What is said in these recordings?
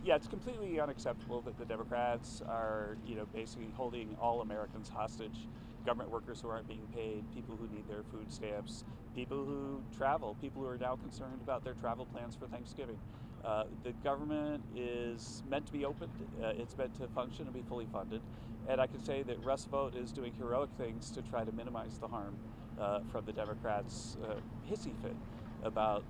Yeah, it's completely unacceptable that the Democrats are, basically holding all Americans hostage. Government workers who aren't being paid, people who need their food stamps, people who travel, people who are now concerned about their travel plans for Thanksgiving. The government is meant to be opened. It's meant to function and be fully funded. And I can say that Russ Vought is doing heroic things to try to minimize the harm from the Democrats' hissy fit about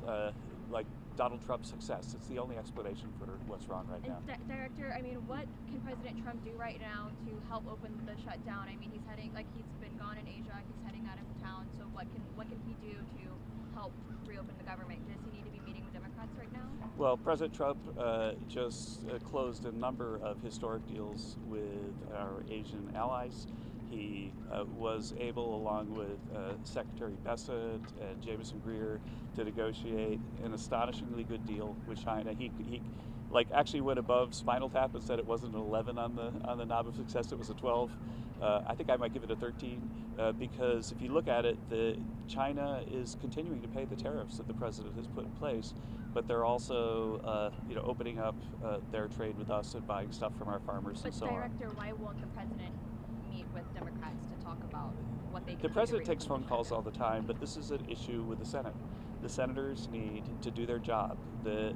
like Donald Trump's success. It's the only explanation for what's wrong right now. And Director, what can President Trump do right now to help open the shutdown? He's been gone in Asia. He's heading out of town. So what can he do to help reopen the government? Does he need to be meeting with Democrats right now? Well, President Trump just closed a number of historic deals with our Asian allies. He was able, along with Secretary Hassett and Jameson Greer, to negotiate an astonishingly good deal with China. He actually went above Spinal Tap and said it wasn't an 11 on the knob of success; it was a 12. I think I might give it a 13 because if you look at it, China is continuing to pay the tariffs that the president has put in place, but they're also opening up their trade with us and buying stuff from our farmers and so on. Director, why won't the president meet with Democrats to talk about what they can do? The president takes phone calls all the time, but this is an issue with the Senate. The senators need to do their job. The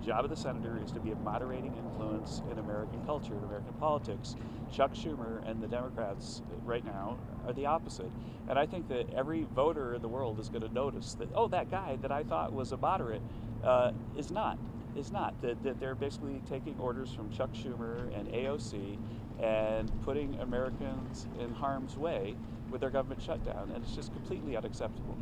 job of the senator is to be a moderating influence in American culture, in American politics. Chuck Schumer and the Democrats right now are the opposite. And I think that every voter in the world is going to notice that, that guy that I thought was a moderate is not. That they're basically taking orders from Chuck Schumer and AOC and putting Americans in harm's way with their government shutdown, and it's just completely unacceptable.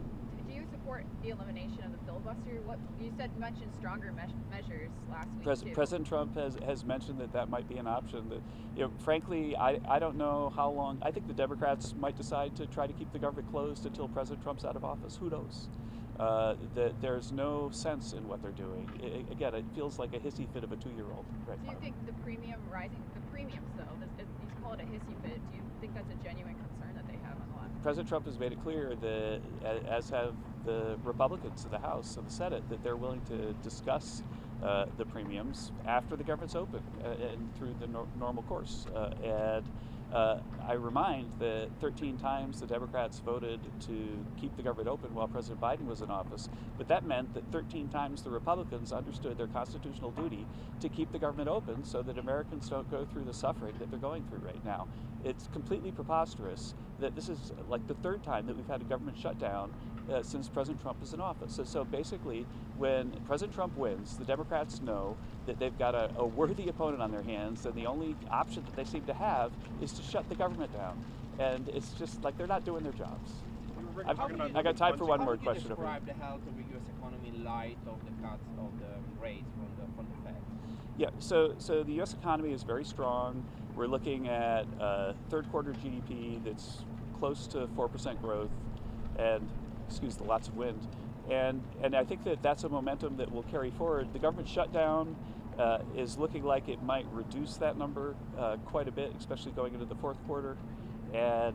Do you support the elimination of the filibuster? What you mentioned stronger measures last week. President Trump has mentioned that might be an option. That frankly, I don't know how long. I think the Democrats might decide to try to keep the government closed until President Trump's out of office. Who knows? That there's no sense in what they're doing. Again, it feels like a hissy fit of a 2-year-old right now. Do you think the premiums though, you call it a hissy fit, do you think that's a genuine concern that they have on the left? President Trump has made it clear that, as have the Republicans in the House and the Senate, that they're willing to discuss the premiums after the government's open and through the normal course. I remind that 13 times the Democrats voted to keep the government open while President Biden was in office, but that meant that 13 times the Republicans understood their constitutional duty to keep the government open so that Americans don't go through the suffering that they're going through right now. It's completely preposterous that this is like the third time that we've had a government shutdown since President Trump is in office. So basically, when President Trump wins, the Democrats know that they've got a worthy opponent on their hands, and the only option that they seem to have is to shut the government down. And it's just like they're not doing their jobs. I got time for one more question. How would you describe the health of the U.S. economy in light of the cuts of the rates from the Fed? Yeah, so the U.S. economy is very strong. We're looking at third quarter GDP that's close to 4% growth, and excuse the lots of wind. And I think that's a momentum that will carry forward. The government shutdown is looking like it might reduce that number quite a bit, especially going into the fourth quarter. And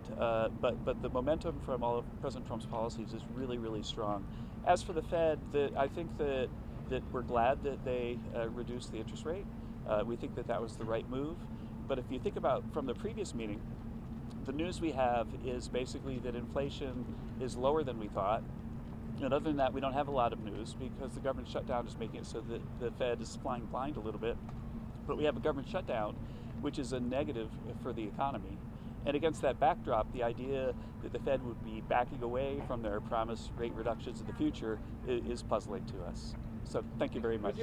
but the momentum from all of President Trump's policies is really, really strong. As for the Fed, I think that we're glad that they reduced the interest rate. We think that was the right move. But if you think about from the previous meeting, the news we have is basically that inflation is lower than we thought. And other than that, we don't have a lot of news because the government shutdown is making it so that the Fed is flying blind a little bit. But we have a government shutdown, which is a negative for the economy. And against that backdrop, the idea that the Fed would be backing away from their promised rate reductions in the future is puzzling to us. So thank you very much.